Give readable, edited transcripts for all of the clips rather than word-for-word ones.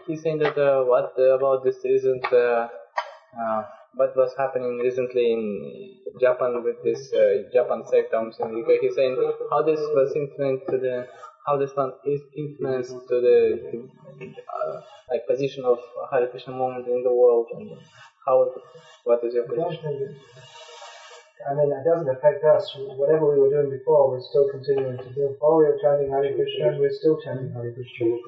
he's saying that what about this recent, what was happening recently in Japan with this Japan sect he's saying how this was influenced to the, how this one is influenced to the like position of Hare Krishna movement in the world, and how, what is your position? I mean, it doesn't affect us. Whatever we were doing before, we're still continuing to do. While we were chanting Hare Krishna, we're still chanting Hare Krishna.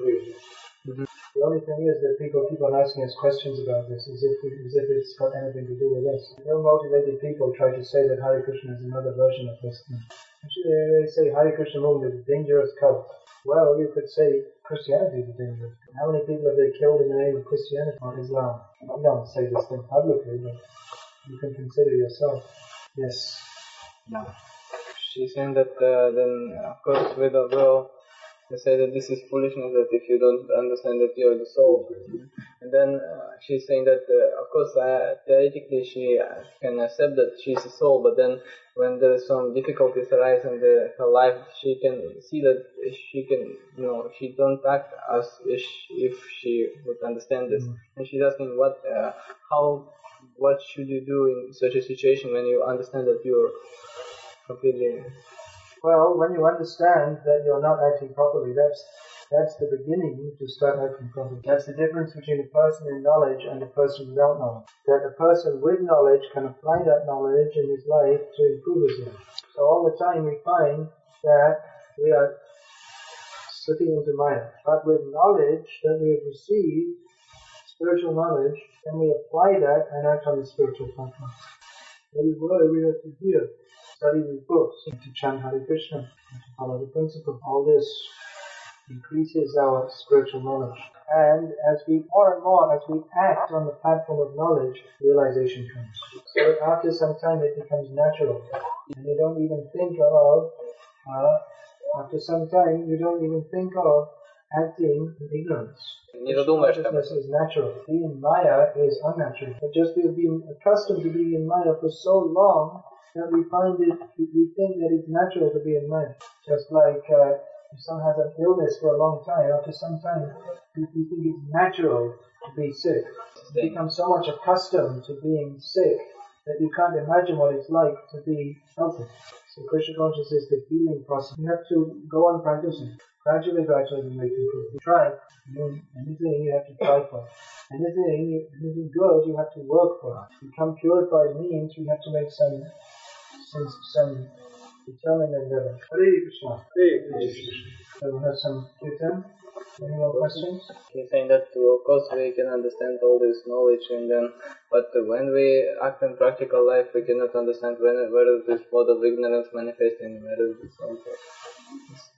Mm-hmm. The only thing is that people keep on asking us questions about this, as if it's got anything to do with us. No motivated people try to say that Hare Krishna is another version of this thing. Actually, they say Hare Krishna movement is a dangerous cult. Well, you could say Christianity is dangerous. How many people have they killed in the name of Christianity or Islam? I don't say this thing publicly, but you can consider yourself. Yes. No. She's saying that then, of course, with the girl, they say that this is foolishness, that if you don't understand that you are the soul. And then she's saying that, of course, theoretically she can accept that she's a soul, but then when there is some difficulties arise in her life, she can see that she can, she don't act as if she would understand this. And she's asking what should you do in such a situation when you understand that you're completely... Well, when you understand that you're not acting properly, that's the beginning to start acting properly. That's the difference between a person in knowledge and a person without knowledge. That a person with knowledge can apply that knowledge in his life to improve his life. So all the time we find that we are slipping into Maya. But with knowledge that we have received, spiritual knowledge, then we apply that and act on the spiritual platform. That is why we have to hear, study these books, and to chant Hare Krishna, and to follow the principle. All this increases our spiritual knowledge. And as we more and more, as we act on the platform of knowledge, realization comes. So after some time it becomes natural. And you don't even think of, after some time you don't even think of acting in ignorance. Consciousness is natural. Being in Maya is unnatural. But just we have been accustomed to being in Maya for so long that we think that it's natural to be in Maya. Just like if someone has an illness for a long time, after some time we think it's natural to be sick. You become so much accustomed to being sick that you can't imagine what it's like to be healthy. So Krishna consciousness is the healing process. You have to go on practicing. Gradually you make improvement. You try. Anything you have to try for. Anything good you have to work for. To become purified means we have to make some determined endeavor. Hare Krishna. Hare Krishna. So we have some kirtan. Any more questions? He's saying that of course we can understand all this knowledge, but when we act in practical life, we cannot understand whether this mode of ignorance manifests in whether this also.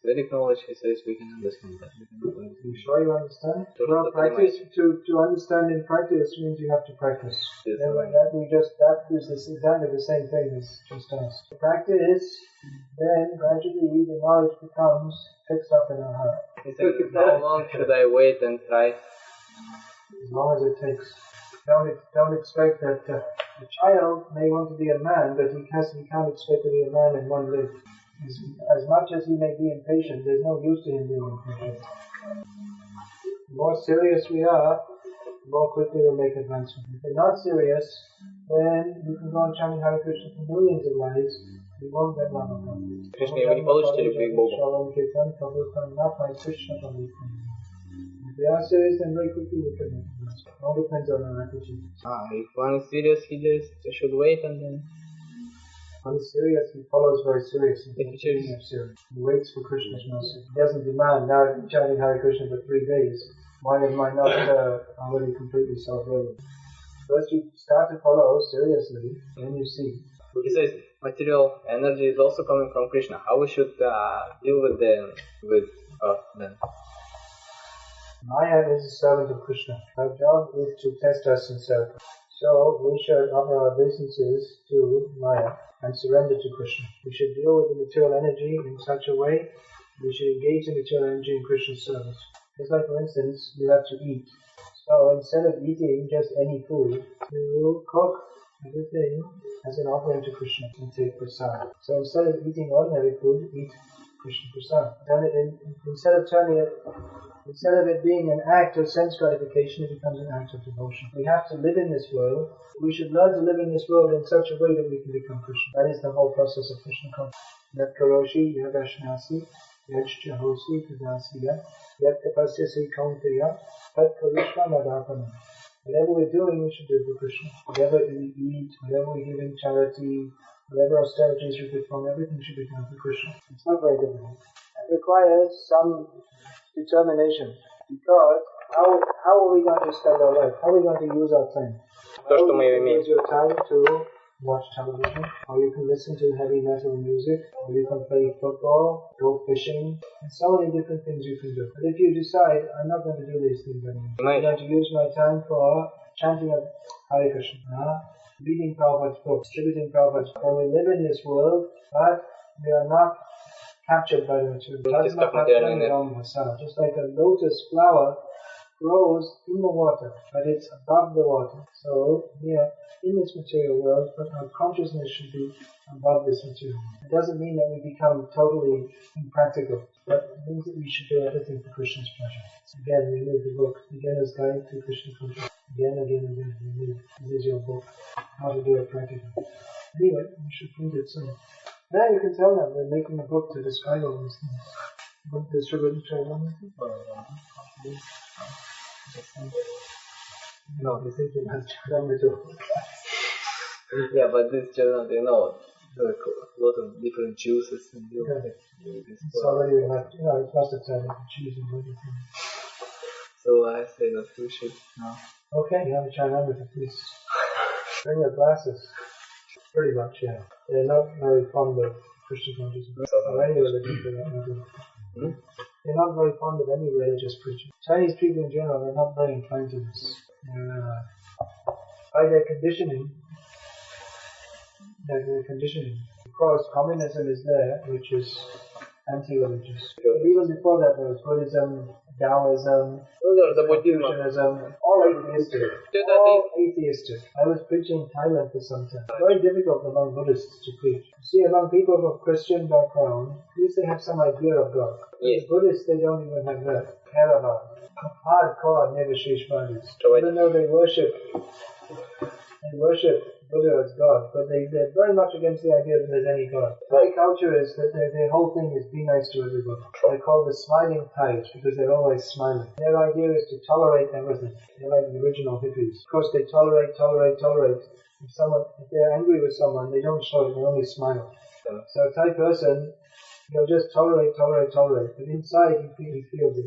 Vedic knowledge, he says, we can understand that. You sure you understand? Well, practice to understand in practice means you have to practice. Yes, that is exactly the same thing as just us. Practice, then gradually the knowledge becomes fixed up in our heart. He says, how long should I wait and try? As long as it takes. Don't expect that a child may want to be a man, but he can't expect to be a man in one day. As much as he may be impatient, there's no use to him being impatient. The more serious we are, the more quickly we'll make advancement. If we're not serious, then we can go on chanting Hare Krishna for millions of lives. We won't get love of God. Krishna, вы не получите любви к Богу. If we are serious, then very quickly we can make advancement. It all depends on our attitude. If one is serious, he just should wait and then... When he's serious, he follows very seriously. He waits for Krishna's mercy. He doesn't demand, now I've been chanting Hare Krishna for 3 days. Why am I not already completely self-willed? First you start to follow seriously, then you see. He says material energy is also coming from Krishna. How we should deal with them? Maya is a servant of Krishna. Our job is to test our sincerity. So we should offer our obeisances to Maya and surrender to Krishna. We should deal with the material energy in such a way, we should engage the material energy in Krishna's service. Just like, for instance, you have to eat. So instead of eating just any food, you will cook everything as an offering to Krishna and take prasad. So instead of eating ordinary food, eat Krishna Prasad. Instead of it being an act of sense gratification, it becomes an act of devotion. We have to live in this world. We should learn to live in this world in such a way that we can become Krishna. That is the whole process of Krishna consciousness. Yat karoshi yagashnasi yat jahosi kadasiya yat tapasyasi kaunteya tat karishma madapana. Whatever we're doing, we should do for Krishna. Whatever we eat, whatever we give in charity, whatever austerities we perform, everything should be done for Krishna. It's not very difficult. It requires some determination. Because how are we going to spend our life? How are we going to use our time? То, что мы имеем. Use your time to watch television, or you can listen to heavy metal music, or you can play football, go fishing, and so many different things you can do. But if you decide, I'm not going to do these things anymore, I'm going to use my time for chanting of Hare Krishna, reading Prabhupada's books, distributing Prabhupada's books. When we live in this world, but we are not captured by the material. Just like a lotus flower grows in the water, but it's above the water. So we are in this material world, but our consciousness should be above this material world. It doesn't mean that we become totally impractical, but it means that we should do everything for Krishna's pleasure. So again, we read the book, Beginner's Guide to Krishna Consciousness. Again, we read. This is your book, how to do it practically. Anyway, we should print it soon. Now you can tell them we're making a book to describe all these things. Book distributed to No, this is Yeah, but this journal, there are a lot of different juices and it's already it's lots of time to choose and everything. So I say that we should now. Okay, you have a Charanamrita, please. Bring your glasses. Pretty much, yeah. They're not very fond of Christian consciousness. Or any religion for that matter. They're not very fond of any religious preaching. Chinese people in general are not very inclined to this. By their conditioning, of course, communism is there, which is anti-religious. But even before that, there was Buddhism, Taoism, Confucianism, all atheistic. I was preaching in Thailand for some time. It's very difficult among Buddhists to preach. You see, among people of Christian background, at least they have some idea of God. Yes. Buddhists, they don't even have that. Kerala, hardcore Nivashishmadis. Even though they worship Buddha as God, but they're very much against the idea that there's any God. Thai culture is that their whole thing is be nice to everybody. They're called the smiling Thais because they're always smiling. Their idea is to tolerate everything. They're like the original hippies. Of course, they tolerate. If they're angry with someone, they don't show it, they only smile. So a Thai person, they'll just tolerate, but inside he feels it.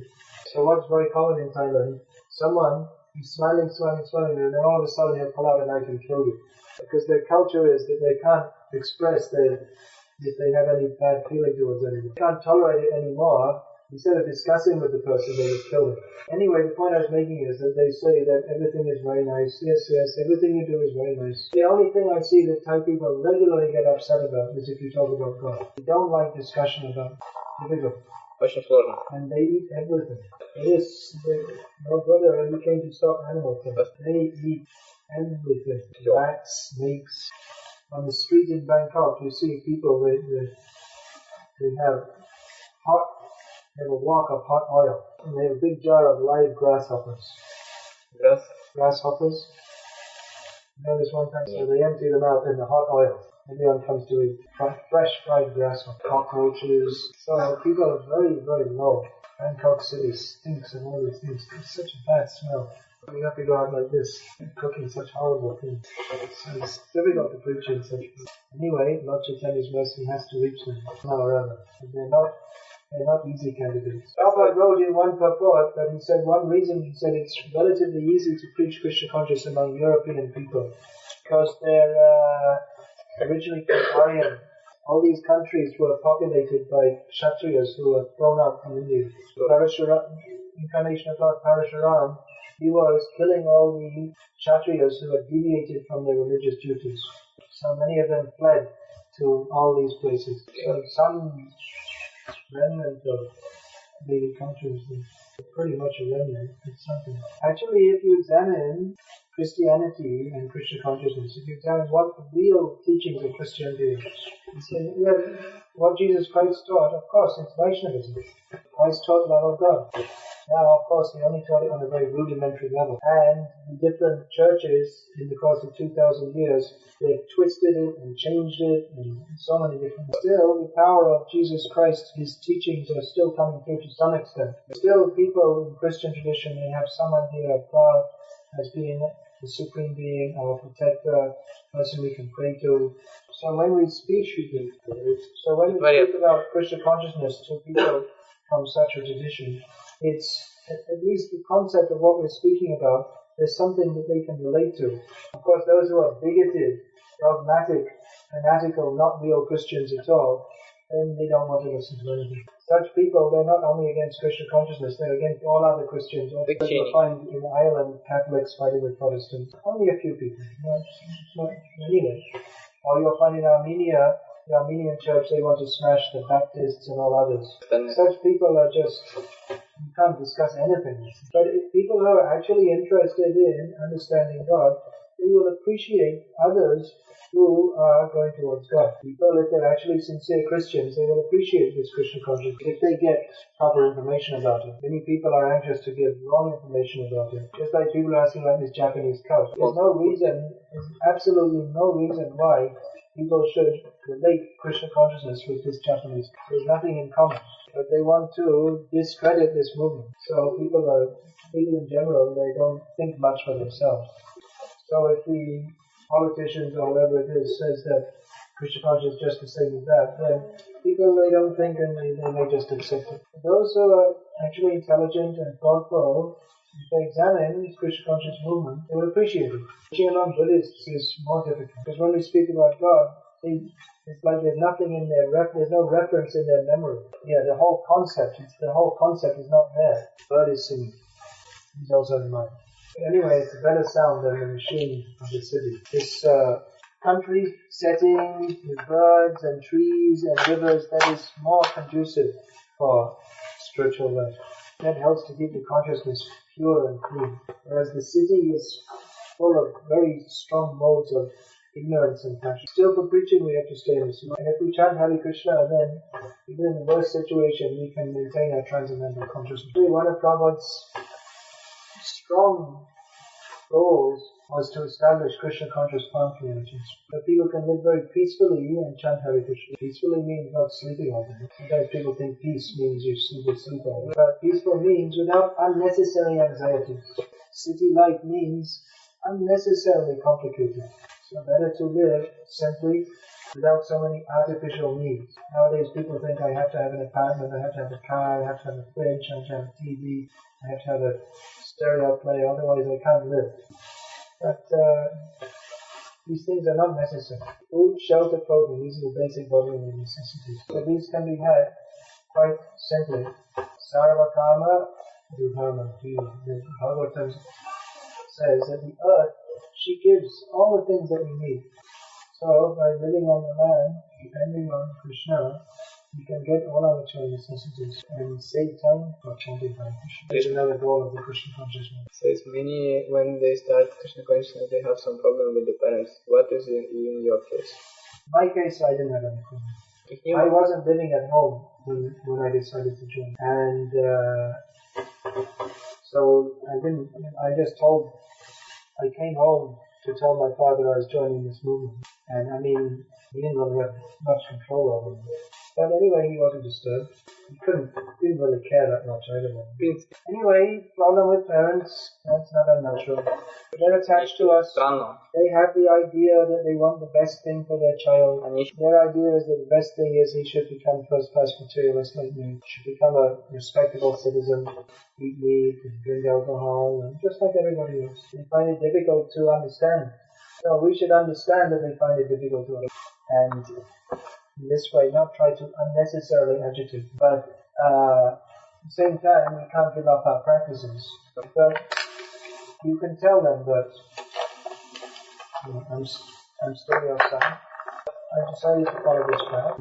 So what's very common in Thailand, someone is smiling, and then all of a sudden he'll pull out a knife and kill you. Because their culture is that they can't express if they have any bad feeling towards anyone. They can't tolerate it anymore. Instead of discussing with the person, they just kill them. Anyway, the point I was making is that they say that everything is very nice. Yes, everything you do is very nice. The only thing I see that Thai people regularly get upset about is if you talk about God. They don't like discussion about difficult. And they eat everything. My brother, he came to stop animal things. They eat everything. Rats, snakes. On the street in Bangkok, you see people, they have a wok of hot oil. And they have a big jar of live grasshoppers. Grasshoppers? You know this one time? So they empty them out in the hot oil. Everyone comes to eat fresh fried grasshoppers, cockroaches. So people are very, very low. Bangkok City stinks and all these things. It's such a bad smell. You have to go out like this, cooking such horrible things. So it's difficult to preach in such things. Anyway, Lord Chaitanya's mercy has to reach them somehow or other. They're not easy candidates. Prabhupada wrote in one purport that he said one reason it's relatively easy to preach Krishna consciousness among European people because they're originally from Aryan. All these countries were populated by Kshatriyas who were thrown out from India. Incarnation of Lord Parashuram, he was killing all the Kshatriyas who had deviated from their religious duties. So many of them fled to all these places. So some remnant of the countries It's pretty much a remnant. It's something. Actually, if you examine Christianity and Krishna consciousness, if you examine what the real teachings of Christianity is, what Jesus Christ taught, of course, it's Vaishnavism. Christ taught love of God. Now, of course, he only taught it on a very rudimentary level. And the different churches, in the course of 2,000 years, they've twisted it and changed it in so many different ways. Still, the power of Jesus Christ, his teachings are still coming through to some extent. Still, people in Christian tradition, they have some idea of God as being the supreme being, our protector, person we can pray to. So when we speak about Krishna consciousness to people from such a tradition, it's at least the concept of what we're speaking about, there's something that they can relate to. Of course, those who are bigoted, dogmatic, fanatical, not real Christians at all, then they don't want to listen to anything. Such people, they're not only against Krishna consciousness, they're against all other Christians. You'll find in Ireland Catholics fighting with Protestants. Only a few people. Not anyway. Or you'll find in Armenia, the Armenian church, they want to smash the Baptists and all others. Such people are just, you can't discuss anything. But if people who are actually interested in understanding God, they will appreciate others who are going towards God. People, if they're actually sincere Christians, they will appreciate this Krishna consciousness if they get proper information about it. Many people are anxious to give wrong information about it. Just like people are asking about this Japanese cult. There's absolutely no reason why people should relate Krishna consciousness with this Japanese. There's nothing in common. But they want to discredit this movement. So people in general, they don't think much for themselves. So if the politicians or whoever it is says that Krishna consciousness is just the same as that, then people, they don't think and they may just accept it. Those who are actually intelligent and thoughtful, if they examine this Krishna conscious movement, they will appreciate it. Teaching among Buddhists is more difficult. Because when we speak about God, it's like there's nothing in there's no reference in their memory. Yeah, the whole concept is not there. Bird is singing. He's also in mind. Anyway, it's a better sound than the machine of the city. This country setting with birds and trees and rivers, that is more conducive for spiritual life. That helps to keep the consciousness pure and clean. Whereas the city is full of very strong modes of ignorance and passion. Still, for preaching, we have to stay in the city. And if we chant Hare Krishna, then even in the worst situation, we can maintain our transcendental consciousness. One of Prabhupada's strong goals was to establish Krishna conscious plant communities. So people can live very peacefully and chant Hare Krishna. Peacefully means not sleeping all day. Sometimes people think peace means you sleep all day. But peaceful means without unnecessary anxieties. City life means unnecessarily complicated. So better to live simply without so many artificial needs. Nowadays people think I have to have an apartment, I have to have a car, I have to have a fridge, I have to have a TV, I have to have a stereo player, otherwise I can't live. But these things are not necessary. Food, shelter, clothing, these are the basic bodily necessities. So these can be had quite simply. Sarva Karma Dharma. The Bhagavatam says that the earth, she gives all the things that we need. So by living on the land, depending on Krishna, we can get all our material necessities and save time for chanting Hare Krishna. There's another goal of the Krishna consciousness. Says many, when they start Krishna consciousness, they have some problem with the parents. What is in your case? In my case, I didn't have any problem. I wasn't living at home when I decided to join. And so I came home to tell my father I was joining this movement. And I mean, he didn't really have much control over me. But anyway, he wasn't disturbed. He didn't really care that much either. Anyway, problem with parents, that's not unnatural. They're attached to us. They have the idea that they want the best thing for their child. Their idea is that the best thing is he should become first-class materialist like me. Should become a respectable citizen, eat meat, and drink alcohol, and just like everybody else. They find it difficult to understand. So we should understand that they find it difficult to understand. And in this way, not try to unnecessarily agitate. But at the same time, we can't give up our practices. But you can tell them that I'm still your son. I decided to follow this path.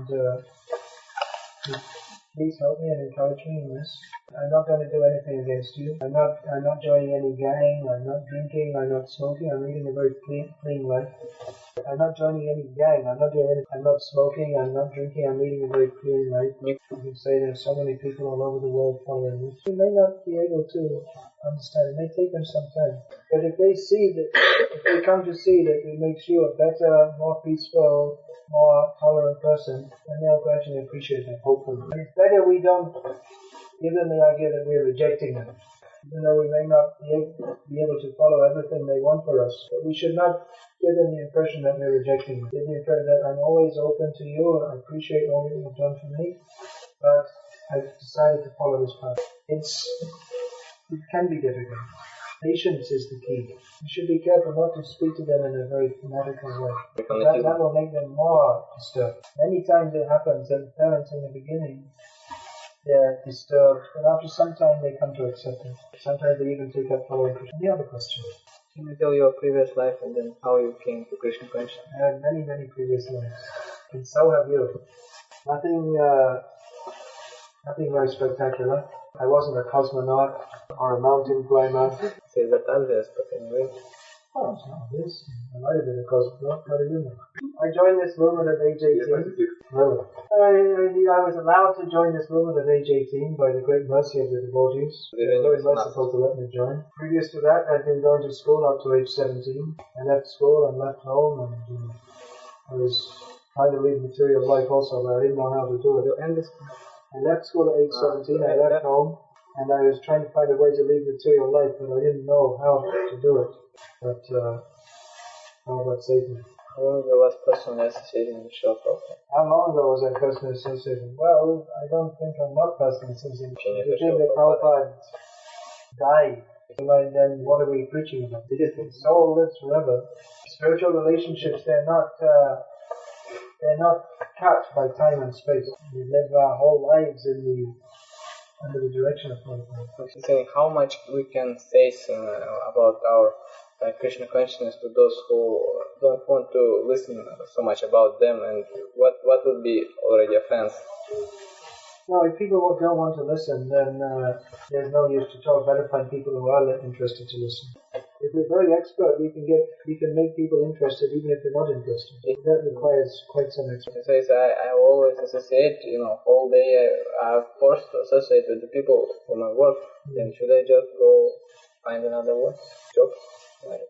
And Please help me and encourage me in this. I'm not going to do anything against you. I'm not joining any gang. I'm not drinking. I'm not smoking. I'm leading a very clean life. I'm not joining any gang. I'm not doing anything. I'm not smoking. I'm not drinking. I'm leading a very clean life. You can say there's so many people all over the world following this. You may not be able to understand. It may take them some time. But if they come to see that it makes you a better, more peaceful, more tolerant person, then they'll gradually appreciate that, hopefully. And it's better we don't give them the idea that we're rejecting them. Even though we may not be able to follow everything they want for us, but we should not give them the impression that we're rejecting them. Give the impression that I'm always open to you, I appreciate all that you've done for me, but I've decided to follow this path. It can be difficult. Patience is the key. You should be careful not to speak to them in a very fanatical way. That will make them more disturbed. Many times it happens that parents in the beginning, they're disturbed, but after some time they come to accept it. Sometimes they even take up following Krishna. The other question. Can you tell your previous life and then how you came to Krishna consciousness? I had many, many previous lives. And so have you. Nothing very spectacular. I wasn't a cosmonaut or a mountain climber. Say that obvious, but anyway. Oh, it's not obvious. I might have been a cosmonaut. How do you know? I joined this movement at age 18. Really? I was allowed to join this movement at age 18 by the great mercy of the devotees. They were very merciful to let me join. Previous to that, I'd been going to school up to age 17. I left school and left home, and I was trying to lead material life also, but I didn't know how to do it. I left school at age 17, I left home, and I was trying to find a way to lead material life, but I didn't know how to do it. But, how about Satan? How long ago was personally associated with Srila Prabhupada? How long ago was I personally associated? Well, I don't think I'm not personally associated. The thing that Prabhupada died, then what are we preaching about? The soul lives forever. Spiritual relationships, they're not cut by time and space. We live our whole lives under the direction of Prabhupada. She's saying how much we can say about our Krishna consciousness to those who don't want to listen so much about them, and what would be already offense? No, if people don't want to listen, then there's no use to talk. Better find people who are interested to listen. If we're very expert, we can make people interested even if they're not interested. That requires quite some expertise. She says, I always associate, whole day I'm forced to associate with the people whom I work. Then should I just go find another work? Job?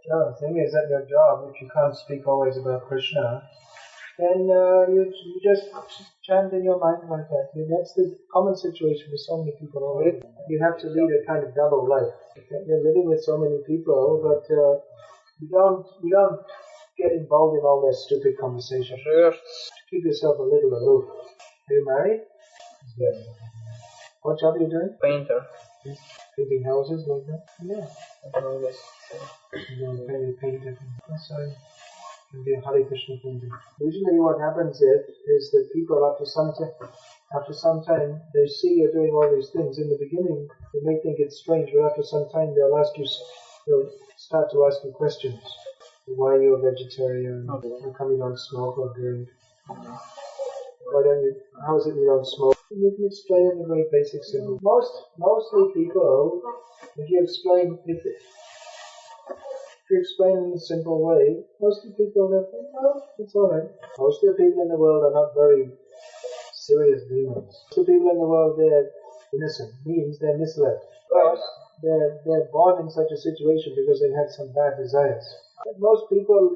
No, the thing is that your job, if you can't speak always about Krishna, then you just chant in your mind like that. That's the common situation with so many people already. You have to lead a kind of double life. You're living with so many people, but you don't get involved in all their stupid conversations. Keep yourself a little aloof. Are you married? Yes. What job are you doing? Painter. Painting houses like that? Yeah. Yes. You're going to paint it. That's right. Be a Hare Krishna painting. Usually what happens is that people after some time they see you're doing all these things. In the beginning they may think it's strange, but after some time they'll start to ask you questions. Why are you a vegetarian? How come you don't smoke or drink? How is it you don't smoke? You can explain in a very basic simple. Mostly people, if you explain in a simple way, most of the people will think, well, it's alright. Most of the people in the world are not very serious demons. Most of the people in the world, they're innocent. Means they're misled. But they're born in such a situation because they had some bad desires. But most people,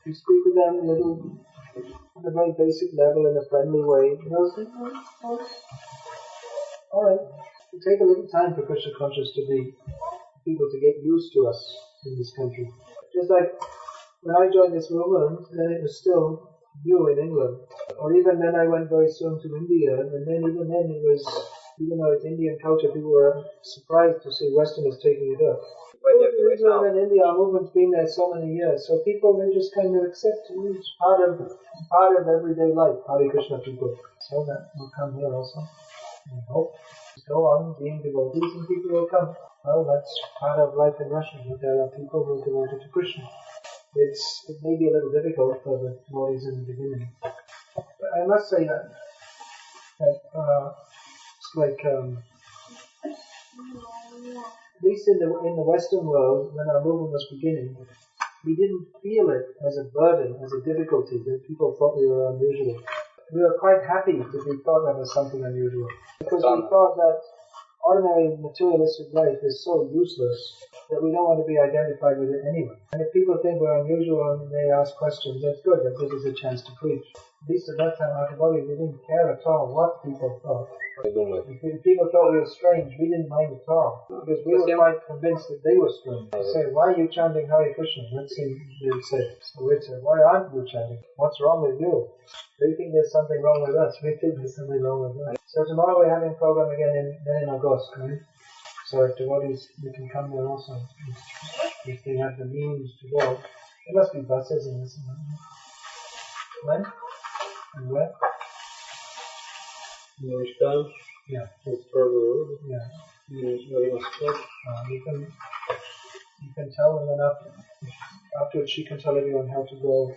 you speak with them on a very basic level in a friendly way, they'll think, alright. It will take a little time for Krishna conscious people to get used to us in this country. Just like when I joined this movement, then it was still new in England. Or even then I went very soon to India, and then even then it was, even though it's Indian culture, people were surprised to see Westerners taking it up. Israel and India, our movement's been there so many years, so people, they just kind of accept it. It's part of everyday life, Hare Krishna people. So that will come here also. I hope. Go on being devotees and people will come. Well, that's part of life in Russia. There are people who are devoted to Krishna. It may be a little difficult for the devotees in the beginning. But I must say that It's like, at least in the Western world, when our movement was beginning, we didn't feel it as a burden, as a difficulty, that people thought we were unusual. We were quite happy to be thought of as something unusual, because we thought that ordinary materialistic life is so useless that we don't want to be identified with it anyway. And if people think we're unusual and they ask questions, that's good, that gives us a chance to preach. At least at that time, our body, we didn't care at all what people thought. If people thought we were strange, we didn't mind at all, because we were quite convinced that they were strange. They say, why are you chanting Hare Krishna? Let's see, they would say. So we'd say, why aren't you chanting? What's wrong with you? They think there's something wrong with us. We think there's something wrong with us. So tomorrow we're having a program again in August, right? So if devotees, you can come there also. If they have the means to go. There must be buses in this. When? And where? Yeah. Yeah. You can tell them enough. Afterwards she can tell everyone how to go.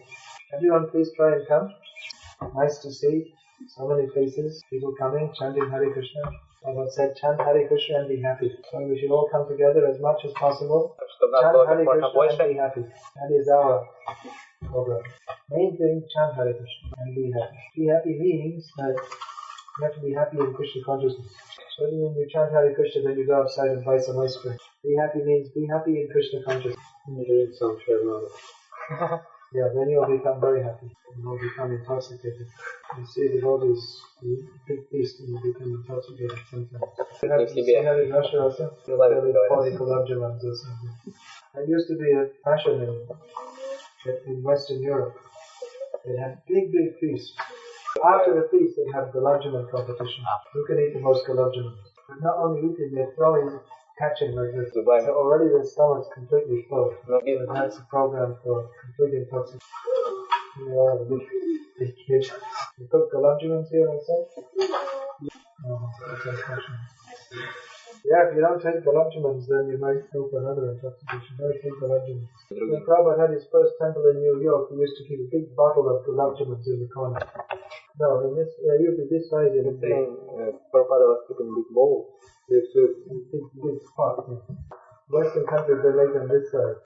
Everyone please try and come. Nice to see so many faces, people coming, chanting Hare Krishna. Prabhupada said, chant Hare Krishna and be happy. So we should all come together as much as possible. Chant Hare Krishna and be happy. That is our program. Main thing, chant Hare Krishna and be happy. Be happy means that you have to be happy in Krishna consciousness. So when you chant Hare Krishna, then you go outside and buy some ice cream. Be happy means be happy in Krishna consciousness. Yeah, then you'll become very happy. You will become intoxicated. You see the bodies, you big feast and you become intoxicated sometimes. You have in Russia also? There are 40 kilograms or something. There used to be a fashion in Western Europe. They had big feasts. After the feast, they have gulab-jamun competition. Who can eat the most gulab-jamun? But not only eating, they're throwing, catching like this. So already their stomach's completely full. But that's a program for complete intoxication. Big kids. You cook gulab-jamuns here also? Oh, that's unfortunate. Yeah, if you don't take gulab-jamuns, then you might go for another intoxication. Never take gulab-jamuns. When Prabhupada had his first temple in New York, he used to keep a big bottle of gulab-jamuns in the corner. No, in this, usually this size is Prabhupada was keeping big bowls. Big pot. Western countries, they make them this size,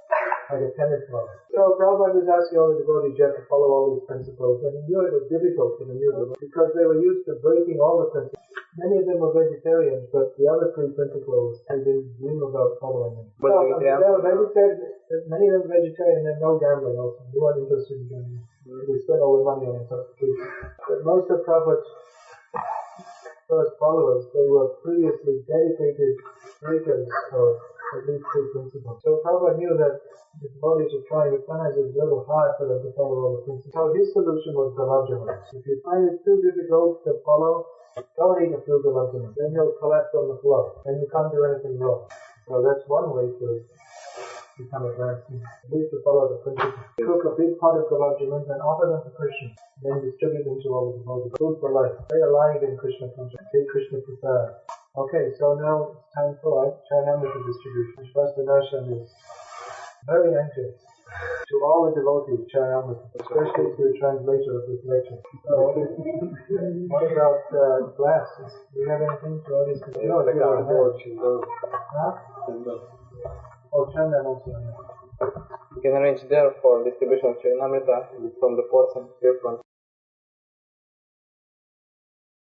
like a tennis ball. So Prabhupada was asking all the devotees to follow all these principles, and he knew it was difficult for the new devotees because they were used to breaking all the principles. Many of them were vegetarians, but the other three principles, they didn't dream about following them. They were vegetarian, many of them were vegetarian, and no gambling also. They weren't interested in gambling. They spent all the money on intoxication. But most of Prabhupada's first followers, they were previously dedicated breakers of at least three principles. So Prabhupada knew that the devotees were trying, but sometimes it was a little hard for them to follow all the principles. So his solution was gulab-jamun. If you find it too difficult to follow, don't eat a few gulab-jamun. Then you'll collapse on the floor, and you can't do anything wrong. So that's one way to become advanced. At least to follow the principles. Cook a big pot of gulab-jamun and offer them to Krishna. Then distribute them to all the devotees. Food for life. Stay alive in Krishna consciousness. Take Krishna Prasad. Okay, so now it's time for Charanamrita distribution. Shvasta Darshan is very anxious to all the devotees, Charanamrita, especially to the translator of this lecture. So, what about glasses? Do you have anything to all these? No, you don't have. Huh? Oh, Chandan also. You can arrange there for distribution of Charanamrita from the 4th and 5th one.